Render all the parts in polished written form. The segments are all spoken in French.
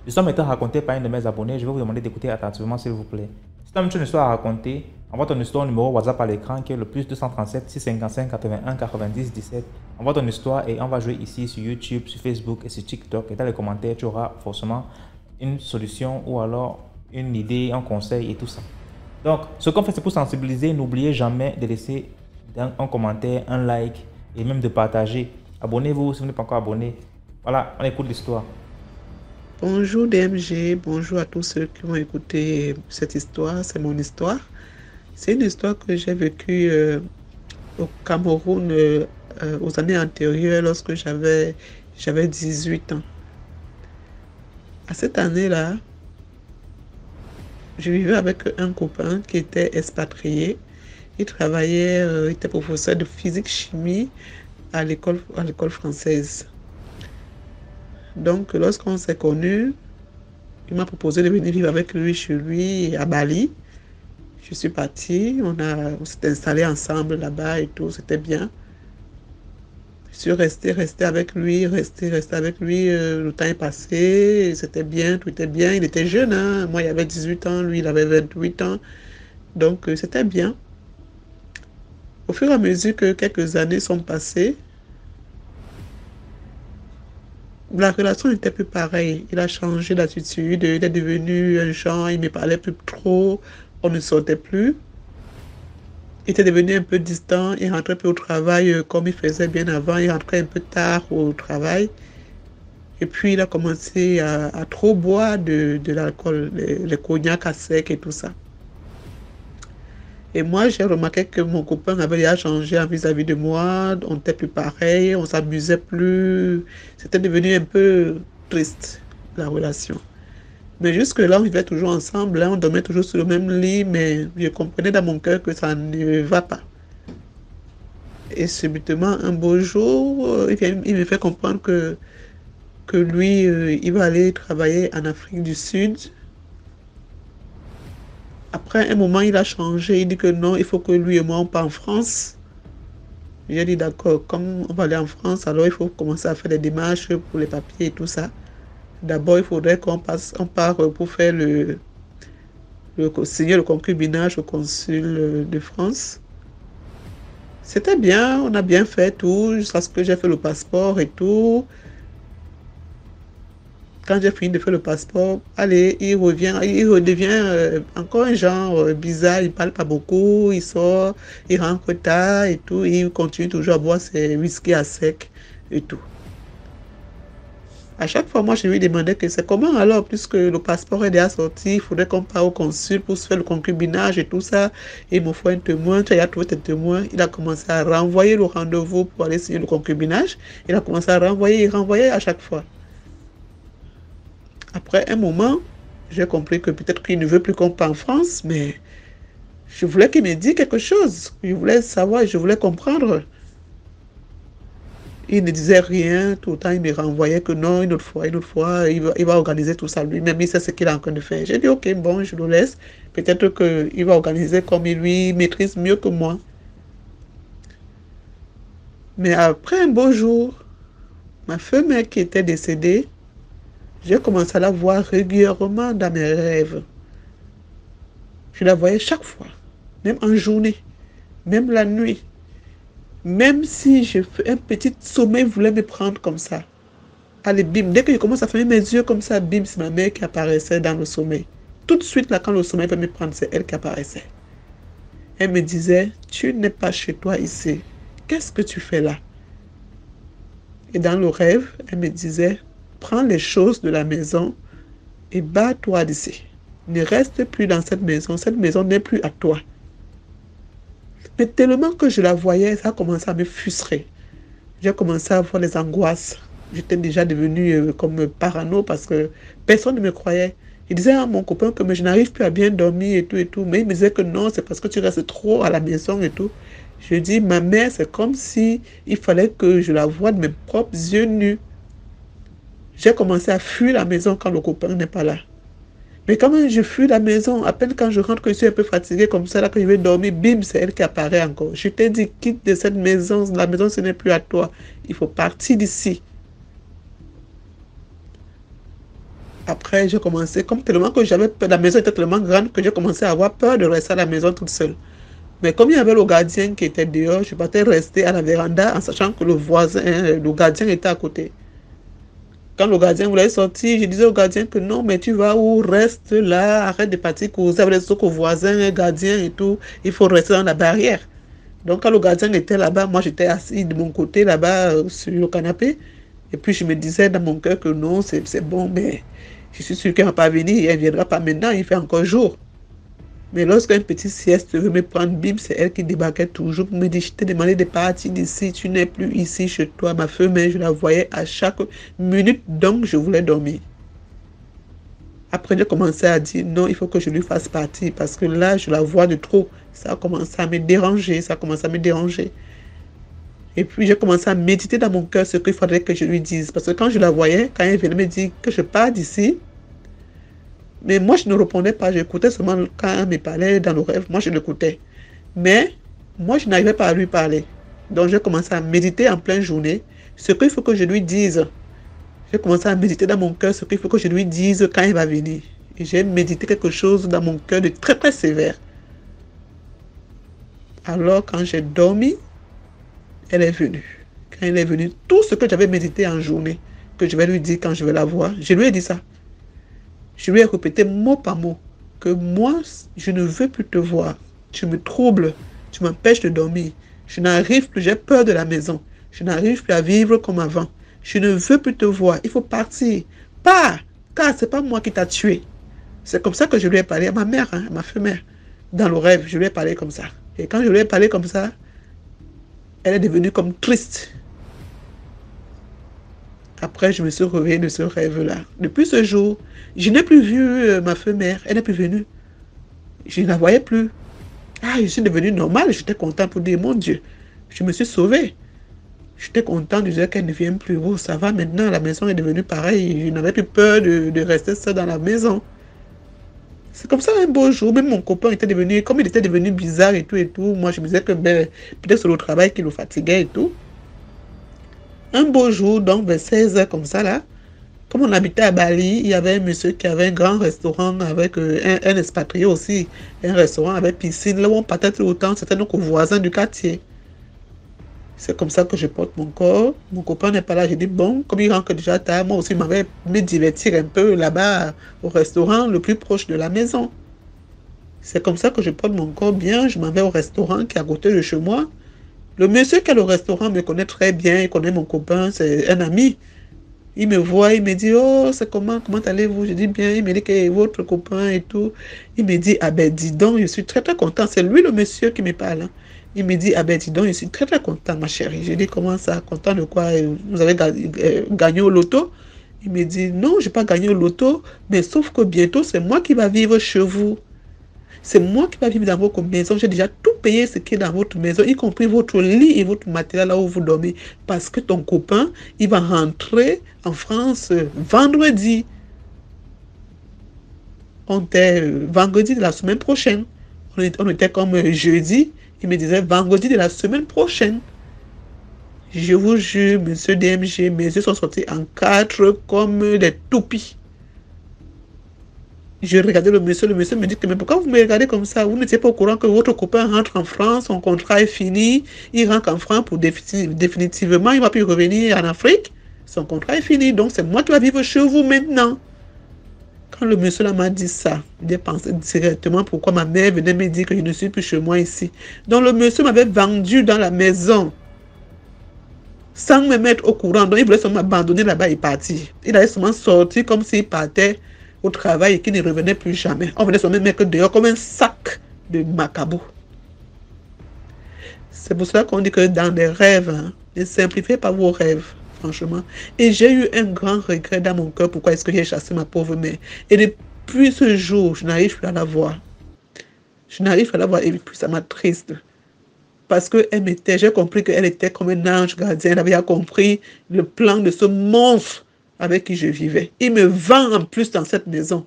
L'histoire m'était racontée par un de mes abonnés. Je vais vous demander d'écouter attentivement, s'il vous plaît. Si tu as une histoire à raconter, envoie ton histoire au numéro WhatsApp à l'écran qui est le plus 237 655 81 90 17. Envoie ton histoire et on va jouer ici sur YouTube, sur Facebook et sur TikTok. Et dans les commentaires, tu auras forcément une solution ou alors une idée, un conseil et tout ça. Donc, ce qu'on fait, c'est pour sensibiliser. N'oubliez jamais de laisser un commentaire, un like et même de partager. Abonnez-vous si vous n'êtes pas encore abonné. Voilà, on écoute l'histoire. Bonjour DMG, bonjour à tous ceux qui vont écouter cette histoire, c'est mon histoire. C'est une histoire que j'ai vécue au Cameroun aux années antérieures lorsque j'avais 18 ans. À cette année-là, je vivais avec un copain qui était expatrié. Il travaillait, il était professeur de physique-chimie à l'école française. Donc, lorsqu'on s'est connus, il m'a proposé de venir vivre avec lui chez lui à Bali. Je suis partie, on s'est installé ensemble là-bas et tout, c'était bien. Je suis restée avec lui, restée avec lui, le temps est passé, c'était bien, tout était bien. Il était jeune, hein. Moi, il avait 18 ans, lui, il avait 28 ans. Donc, c'était bien. Au fur et à mesure que quelques années sont passées, la relation n'était plus pareille. Il a changé d'attitude, il est devenu un genre, il ne me parlait plus trop, on ne sortait plus. Il était devenu un peu distant, il rentrait plus au travail comme il faisait bien avant, il rentrait un peu tard au travail. Et puis il a commencé à trop boire de l'alcool, les cognacs à sec et tout ça. Et moi, j'ai remarqué que mon copain avait déjà changé vis-à-vis de moi, on n'était plus pareil, on s'amusait plus. C'était devenu un peu triste, la relation. Mais jusque-là, on vivait toujours ensemble, hein, on dormait toujours sur le même lit, mais je comprenais dans mon cœur que ça ne va pas. Et subitement, un beau jour, il me fait comprendre que lui, il va aller travailler en Afrique du Sud. Après un moment, il a changé. Il dit que non, il faut que lui et moi, on parte en France. J'ai dit d'accord, comme on va aller en France, alors il faut commencer à faire des démarches pour les papiers et tout ça. D'abord, il faudrait on part pour faire signer le concubinage au consul de France. C'était bien, on a bien fait tout, jusqu'à ce que j'ai fait le passeport et tout. Quand j'ai fini de faire le passeport, allez, il redevient encore un genre bizarre, il parle pas beaucoup, il sort, il rentre tard et tout, il continue toujours à boire ses whisky à sec et tout. À chaque fois, moi, je lui demandais que c'est comment alors, puisque le passeport est déjà sorti, il faudrait qu'on parte au consul pour se faire le concubinage et tout ça. Il me faut un témoin, tu as trouvé tes témoins. Il a commencé à renvoyer le rendez-vous pour aller signer le concubinage. Il a commencé à renvoyer et renvoyer à chaque fois. Après un moment, j'ai compris que peut-être qu'il ne veut plus qu'on parte en France, mais je voulais qu'il me dise quelque chose. Je voulais savoir, je voulais comprendre. Il ne disait rien, tout le temps il me renvoyait que non, une autre fois, il va organiser tout ça lui-même, il sait ce qu'il est en train de faire. J'ai dit ok, bon, je le laisse. Peut-être qu'il va organiser comme il lui maîtrise mieux que moi. Mais après un beau jour, ma femme qui était décédée, j'ai commencé à la voir régulièrement dans mes rêves. Je la voyais chaque fois, même en journée, même la nuit. Même si je fais un petit sommeil voulait me prendre comme ça. Allez, bim, dès que je commence à fermer mes yeux comme ça, bim, c'est ma mère qui apparaissait dans le sommeil. Tout de suite, là, quand le sommeil va me prendre, c'est elle qui apparaissait. Elle me disait, tu n'es pas chez toi ici. Qu'est-ce que tu fais là? Et dans le rêve, elle me disait, prends les choses de la maison et bats-toi d'ici. Ne reste plus dans cette maison n'est plus à toi. Mais tellement que je la voyais, ça a commencé à me frustrer. J'ai commencé à avoir les angoisses. J'étais déjà devenue comme parano parce que personne ne me croyait. Il disait à mon copain que mais je n'arrive plus à bien dormir et tout et tout. Mais il me disait que non, c'est parce que tu restes trop à la maison et tout. Je dis, ma mère, c'est comme si il fallait que je la voie de mes propres yeux nus. J'ai commencé à fuir la maison quand le copain n'est pas là. Mais quand même, je fuis la maison. À peine quand je rentre, que je suis un peu fatiguée comme ça, là, que je vais dormir, bim, c'est elle qui apparaît encore. Je t'ai dit, quitte de cette maison. La maison, ce n'est plus à toi. Il faut partir d'ici. Après, j'ai commencé, comme tellement que j'avais peur, la maison était tellement grande que j'ai commencé à avoir peur de rester à la maison toute seule. Mais comme il y avait le gardien qui était dehors, je partais rester à la véranda en sachant que le voisin, le gardien était à côté. Quand le gardien voulait sortir, je disais au gardien que non, mais tu vas où? Reste là, arrête de partir causer avec les autres voisins, gardiens et tout. Il faut rester dans la barrière. Donc quand le gardien était là-bas, moi j'étais assis de mon côté là-bas sur le canapé. Et puis je me disais dans mon cœur que non, c'est bon, mais je suis sûr qu'elle ne va pas venir, elle ne viendra pas maintenant, il fait encore jour. Mais lorsqu'un petit sieste veut me prendre, bim, c'est elle qui débarquait toujours pour me dire, je t'ai demandé de partir d'ici, tu n'es plus ici chez toi, ma femme, je la voyais à chaque minute, donc je voulais dormir. Après, j'ai commencé à dire, non, il faut que je lui fasse partir, parce que là, je la vois de trop. Ça a commencé à me déranger, ça a commencé à me déranger. Et puis, j'ai commencé à méditer dans mon cœur ce qu'il faudrait que je lui dise. Parce que quand je la voyais, quand elle venait me dire que je pars d'ici, mais moi, je ne répondais pas. J'écoutais seulement quand elle me parlait dans le rêve. Moi, je l'écoutais. Mais moi, je n'arrivais pas à lui parler. Donc, j'ai commencé à méditer en pleine journée ce qu'il faut que je lui dise. J'ai commencé à méditer dans mon cœur ce qu'il faut que je lui dise quand il va venir. Et j'ai médité quelque chose dans mon cœur de très, très sévère. Alors, quand j'ai dormi, elle est venue. Quand elle est venue, tout ce que j'avais médité en journée, que je vais lui dire quand je vais la voir, je lui ai dit ça. Je lui ai répété mot par mot que moi, je ne veux plus te voir. Tu me troubles, tu m'empêches de dormir. Je n'arrive plus, j'ai peur de la maison. Je n'arrive plus à vivre comme avant. Je ne veux plus te voir. Il faut partir. Pars, car ce n'est pas moi qui t'a tué. C'est comme ça que je lui ai parlé à ma mère, à ma femme-mère. Dans le rêve, je lui ai parlé comme ça. Et quand je lui ai parlé comme ça, elle est devenue comme triste. Après, je me suis réveillée de ce rêve-là. Depuis ce jour, je n'ai plus vu ma femme-mère. Elle n'est plus venue. Je ne la voyais plus. Ah, je suis devenue normale. J'étais contente pour dire, mon Dieu, je me suis sauvée. J'étais contente de dire qu'elle ne vient plus. Oh, ça va maintenant, la maison est devenue pareille. Je n'avais plus peur de rester seule dans la maison. C'est comme ça un beau jour, même mon copain était devenu, comme il était devenu bizarre et tout, moi je me disais que ben, peut-être c'est le travail qui le fatiguait et tout. Un beau jour, donc vers 16 h comme ça là, comme on habitait à Bali, il y avait un monsieur qui avait un grand restaurant avec un expatrié aussi, un restaurant avec piscine, là où on partait tout le temps, c'était nos voisins du quartier. C'est comme ça que je porte mon corps. Mon copain n'est pas là. J'ai dit, bon, comme il rentre déjà tard, moi aussi, je m'avais me divertir un peu là-bas au restaurant le plus proche de la maison. C'est comme ça que je porte mon corps bien. Je m'en vais au restaurant qui est à côté de chez moi. Le monsieur qui est au restaurant me connaît très bien. Il connaît mon copain. C'est un ami. Il me voit. Il me dit, oh, c'est comment allez-vous? Je dis bien. Il me dit que est votre copain et tout. Il me dit, ah ben dis donc, je suis très très content. C'est lui le monsieur qui me parle. Hein. Il me dit, ah ben dis donc, je suis très très content, ma chérie. Je dis, comment ça? Content de quoi? Vous avez gagné au loto? Il me dit, non, je n'ai pas gagné au loto, mais sauf que bientôt, c'est moi qui va vivre chez vous. C'est moi qui va vivre dans votre maison. J'ai déjà tout payé ce qui est dans votre maison, y compris votre lit et votre matériel là où vous dormez. Parce que ton copain, il va rentrer en France vendredi. On était vendredi de la semaine prochaine. On était comme jeudi. Il me disait vendredi de la semaine prochaine. Je vous jure, monsieur DMG, mes yeux sont sortis en 4 comme des toupies. Je regardais le monsieur me dit que mais pourquoi vous me regardez comme ça? Vous n'étiez pas au courant que votre copain rentre en France, son contrat est fini, il rentre en France pour définitivement, il ne va plus revenir en Afrique. Son contrat est fini, donc c'est moi qui vais vivre chez vous maintenant. Quand le monsieur là m'a dit ça, j'ai pensé directement pourquoi ma mère venait me dire que je ne suis plus chez moi ici. Donc le monsieur m'avait vendu dans la maison sans me mettre au courant. Donc il voulait seulement m'abandonner là-bas et partir. Il allait seulement sortir comme s'il partait au travail et qu'il ne revenait plus jamais. On venait seulement me mettre dehors comme un sac de macabou. C'est pour cela qu'on dit que dans les rêves, hein, ne simplifiez pas vos rêves. Franchement. Et j'ai eu un grand regret dans mon cœur. Pourquoi est-ce que j'ai chassé ma pauvre mère? Et depuis ce jour, je n'arrive plus à la voir. Je n'arrive plus à la voir et puis ça m'a triste. Parce que j'ai compris qu'elle était comme un ange gardien. Elle avait compris le plan de ce monstre avec qui je vivais. Il me vend en plus dans cette maison.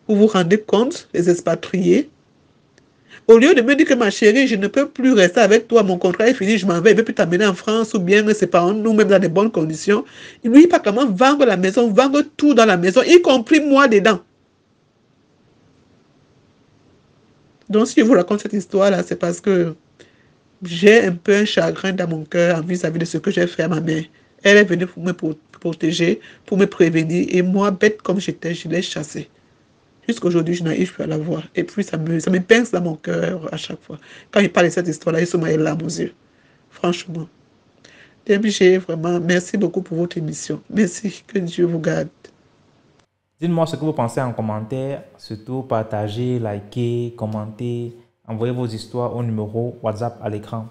Vous vous rendez compte, les expatriés? Au lieu de me dire que ma chérie, je ne peux plus rester avec toi, mon contrat est fini, je m'en vais, il ne veut plus t'amener en France ou bien séparons nous-mêmes dans de bonnes conditions. Lui, pas comment vendre la maison, vendre tout dans la maison, y compris moi dedans. Donc, si je vous raconte cette histoire-là, c'est parce que j'ai un peu un chagrin dans mon cœur vis-à-vis de ce que j'ai fait à ma mère. Elle est venue pour me protéger, pour me prévenir, et moi, bête comme j'étais, je l'ai chassée. Jusqu'aujourd'hui, je n'arrive plus à la voir. Et puis, ça me pince dans mon cœur à chaque fois. Quand il parle de cette histoire-là, il se met les larmes aux yeux. Franchement. DMG, vraiment, merci beaucoup pour votre émission. Merci, que Dieu vous garde. Dites-moi ce que vous pensez en commentaire. Surtout, partagez, likez, commentez. Envoyez vos histoires au numéro WhatsApp à l'écran.